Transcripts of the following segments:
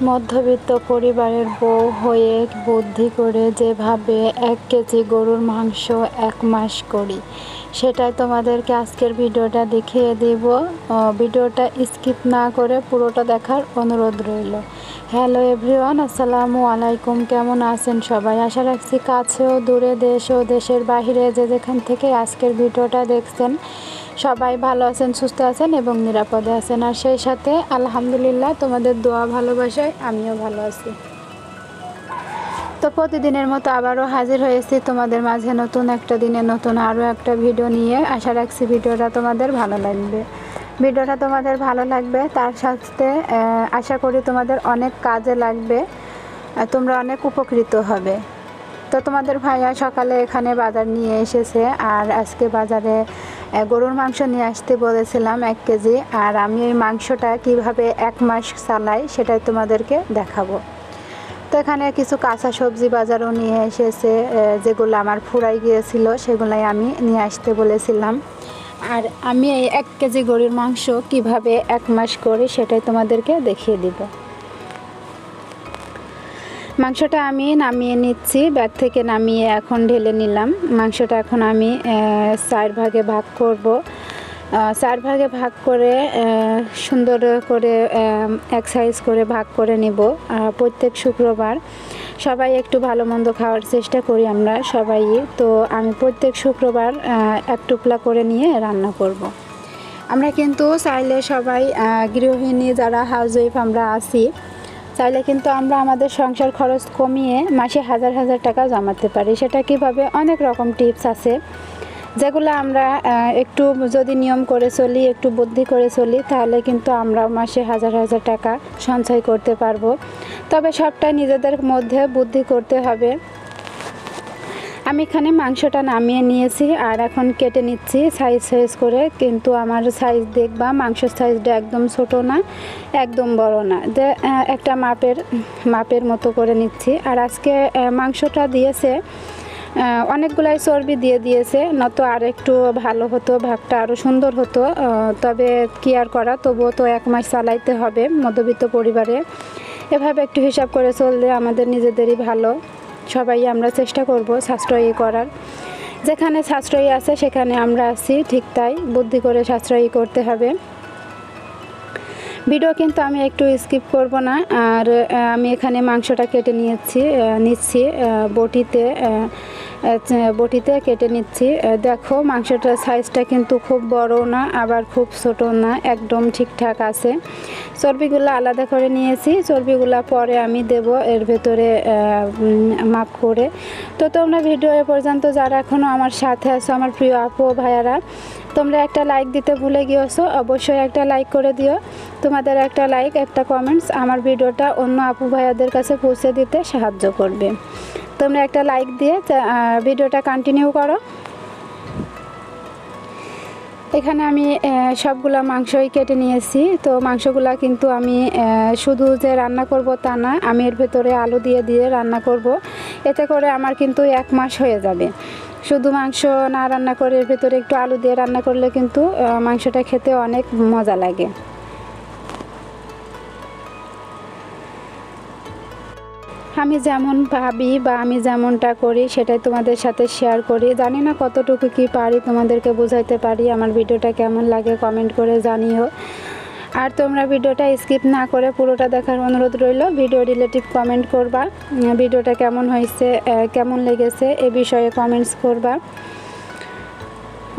মধ্যবিত্ত পরিবারের বউ হয়ে বুদ্ধি করে যেভাবে 1 কেজি গরুর মাংস 1 মাস করি, সেটাই তোমাদেরকে আজকের ভিডিওটা দেখিয়ে দেব। ভিডিওটা স্কিপ না করে পুরোটা দেখার অনুরোধ রইল। হ্যালো এভরিওয়ান, আসসালামু আলাইকুম। কেমন আছেন সবাই? আশা রাখছি কাছেও দূরে, দেশ ও দেশের বাইরে যে যেখান থেকে আজকের ভিডিওটা দেখছেন সবাই ভালো আছেন, সুস্থ আছেন এবং নিরাপদে আছেন। আর সেই সাথে আলহামদুলিল্লাহ তোমাদের দোয়া ভালোবাসায় আমিও ভালো আছি। তো প্রতিদিনের মতো আবারও হাজির হয়েছি তোমাদের মাঝে নতুন একটা দিনে নতুন আরও একটা ভিডিও নিয়ে। আশা রাখছি ভিডিওটা তোমাদের ভালো লাগবে। তার সাথে আশা করি তোমাদের অনেক কাজে লাগবে, তোমরা অনেক উপকৃত হবে। তো তোমাদের ভাইয়া সকালে এখানে বাজার নিয়ে এসেছে, আর আজকে বাজারে গরুর মাংস নিয়ে আসতে বলেছিলাম 1 কেজি। আর আমি এই মাংসটা কিভাবে 1 মাস চালাই সেটাই তোমাদেরকে দেখাবো। তো এখানে কিছু কাঁচা সবজি বাজারও নিয়ে এসেছে, যেগুলো আমার ফুরাই গিয়েছিল সেগুলাই আমি নিয়ে আসতে বলেছিলাম। আর আমি এই 1 কেজি গরুর মাংস কিভাবে 1 মাস করি সেটাই তোমাদেরকে দেখিয়ে দিব। মাংসটা আমি নামিয়ে নিচ্ছি, ব্যাগ থেকে নামিয়ে এখন ঢেলে নিলাম। মাংসটা এখন আমি 4 ভাগে ভাগ করব। 4 ভাগে ভাগ করে সুন্দর করে এক সাইজ করে ভাগ করে নেব। প্রত্যেক শুক্রবার সবাই একটু ভালো মন্দ খাওয়ার চেষ্টা করি আমরা সবাই। তো আমি প্রত্যেক শুক্রবার এক টুকরা করে নিয়ে রান্না করব। আমরা কিন্তু চাইলে সবাই গৃহিণী যারা হাউসওয়াইফ আমরা আছি, চাইলে কিন্তু আমরা আমাদের সংসার খরচ কমিয়ে মাসে হাজার হাজার টাকা জমাতে পারি। সেটা কিভাবে? অনেক রকম টিপস আছে, যেগুলো আমরা একটু যদি নিয়ম করে চলি, একটু বুদ্ধি করে চলি, তাহলে কিন্তু আমরা মাসে হাজার হাজার টাকা সঞ্চয় করতে পারবো। তবে সবটাই নিজেদের মধ্যে বুদ্ধি করতে হবে। আমি এখানে মাংসটা নামিয়ে নিয়েছি আর এখন কেটে নিচ্ছি সাইজ করে। কিন্তু আমার সাইজ দেখবা, মাংসের সাইজটা একদম ছোট না, একদম বড় না, যে একটা মাপের মতো করে নিচ্ছি। আর আজকে মাংসটা দিয়েছে অনেকগুলাই চর্বি দিয়েছে, নয়তো আর একটু ভালো হতো, ভাগটা আরও সুন্দর হতো। তবে কি আর করা, তবুও তো 1 মাস চালাইতে হবে মধ্যবিত্ত পরিবারে। এভাবে একটু হিসাব করে চললে আমাদের নিজেদেরই ভালো। সবাই আমরা চেষ্টা করব সাশ্রয়ী করার। যেখানে সাশ্রয়ী আছে সেখানে আমরা আছি, ঠিক তাই বুদ্ধি করে সাশ্রয়ী করতে হবে। ভিডিও কিন্তু আমি একটু স্কিপ করব না। আর আমি এখানে মাংসটা কেটে নিচ্ছি বটিতে কেটে নিচ্ছি। দেখো মাংসটার সাইজটা কিন্তু খুব বড় না, আবার খুব ছোট না, একদম ঠিকঠাক আছে। চর্বিগুলো আলাদা করে নিয়েছি, চর্বিগুলো পরে আমি দেব এর ভেতরে মাপ করে। তো তোমরা ভিডিও এ পর্যন্ত যারা এখনও আমার সাথে আছো, আমার প্রিয় আপু ভাইয়ারা, তোমরা একটা লাইক দিতে ভুলে গিয়েছো, অবশ্যই একটা লাইক করে দিও। তোমাদের একটা লাইক, একটা কমেন্টস আমার ভিডিওটা অন্য আপু ভাইয়াদের কাছে পৌঁছে দিতে সাহায্য করবে। তোমরা একটা লাইক দিয়ে ভিডিওটা কন্টিনিউ করো। এখানে আমি সবগুলা মাংসই কেটে নিয়েছি। তো মাংসগুলা কিন্তু আমি শুধু যে রান্না করব তা না, আমি এর ভেতরে আলু দিয়ে রান্না করব। এতে করে আমার কিন্তু 1 মাস হয়ে যাবে। শুধু মাংস না রান্না করে এর ভেতরে একটু আলু দিয়ে রান্না করলে কিন্তু মাংসটা খেতে অনেক মজা লাগে। আমি যেমন ভাবি বা আমি যেমনটা করি সেটাই তোমাদের সাথে শেয়ার করি। জানি না কতটুকু কি পারি তোমাদেরকে বোঝাইতে পারি। আমার ভিডিওটা কেমন লাগে কমেন্ট করে জানিও। আর তোমরা ভিডিওটা স্কিপ না করে পুরোটা দেখার অনুরোধ রইল। ভিডিও রিলেটিভ কমেন্ট করবা, ভিডিওটা কেমন হয়েছে, কেমন লেগেছে এ বিষয়ে কমেন্টস করবা।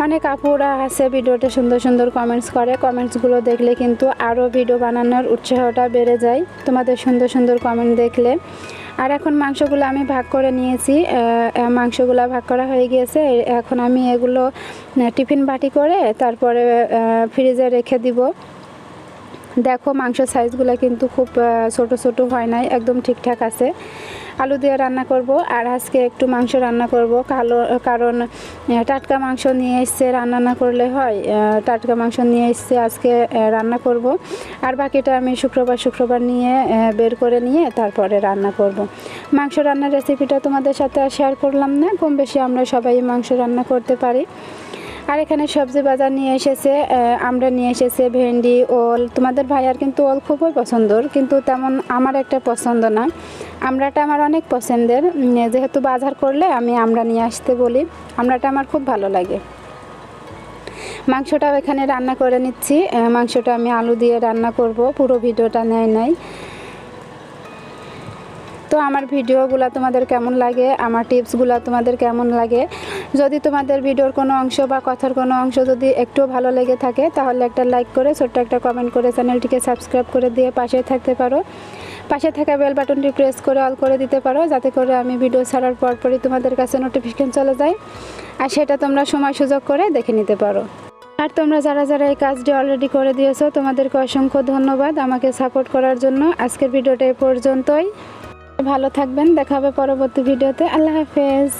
অনেক আপুরা আছে ভিডিওতে সুন্দর সুন্দর কমেন্টস করে, কমেন্টসগুলো দেখলে কিন্তু আরও ভিডিও বানানোর উৎসাহটা বেড়ে যায় তোমাদের সুন্দর সুন্দর কমেন্ট দেখলে। আর এখন মাংসগুলো আমি ভাগ করে নিয়েছি, মাংসগুলো ভাগ করা হয়ে গিয়েছে। এখন আমি এগুলো টিফিন বাটি করে তারপরে ফ্রিজে রেখে দিব। দেখো মাংসের সাইজগুলো কিন্তু খুব ছোট হয় নাই, একদম ঠিকঠাক আছে। আলু দিয়ে রান্না করব। আর আজকে একটু মাংস রান্না করব, কারণ টাটকা মাংস নিয়ে এসছে, রান্না না করলে হয়। টাটকা মাংস নিয়ে এসছে, আজকে রান্না করব। আর বাকিটা আমি শুক্রবার নিয়ে বের করে নিয়ে তারপরে রান্না করব। মাংস রান্নার রেসিপিটা তোমাদের সাথে শেয়ার করলাম না, কম বেশি আমরা সবাই মাংস রান্না করতে পারি। আর এখানে সবজি বাজার নিয়ে এসেছে, আমরা নিয়ে এসেছে ভেন্ডি, ওল। তোমাদের ভাইয়ার কিন্তু ওল খুবই পছন্দর, কিন্তু তেমন আমার একটা পছন্দ না। আমড়াটা আমার অনেক পছন্দের, যেহেতু বাজার করলে আমি আমড়া নিয়ে আসতে বলি। আমড়াটা আমার খুব ভালো লাগে। মাংসটাও এখানে রান্না করে নিচ্ছি। মাংসটা আমি আলু দিয়ে রান্না করব, পুরো ভিডিওটা নেয় নাই। তো আমার ভিডিওগুলো তোমাদের কেমন লাগে, আমার টিপসগুলো তোমাদের কেমন লাগে, যদি তোমাদের ভিডিওর কোনো অংশ বা কথার কোনো অংশ যদি একটু ভালো লেগে থাকে, তাহলে একটা লাইক করে ছোট্ট একটা কমেন্ট করে চ্যানেলটিকে সাবস্ক্রাইব করে দিয়ে পাশে থাকতে পারো। পাশে থাকা বেল বাটনটি প্রেস করে অল করে দিতে পারো, যাতে করে আমি ভিডিও ছাড়ার পরপরই তোমাদের কাছে নোটিফিকেশন চলে যায়, আর সেটা তোমরা সময় সুযোগ করে দেখে নিতে পারো। আর তোমরা যারা যারা এই কাজটি অলরেডি করে দিয়েছো, তোমাদেরকে অসংখ্য ধন্যবাদ আমাকে সাপোর্ট করার জন্য। আজকের ভিডিওটা এই পর্যন্তই। ভালো থাকবেন, দেখা হবে পরবর্তী ভিডিওতে। আল্লাহ হাফেজ।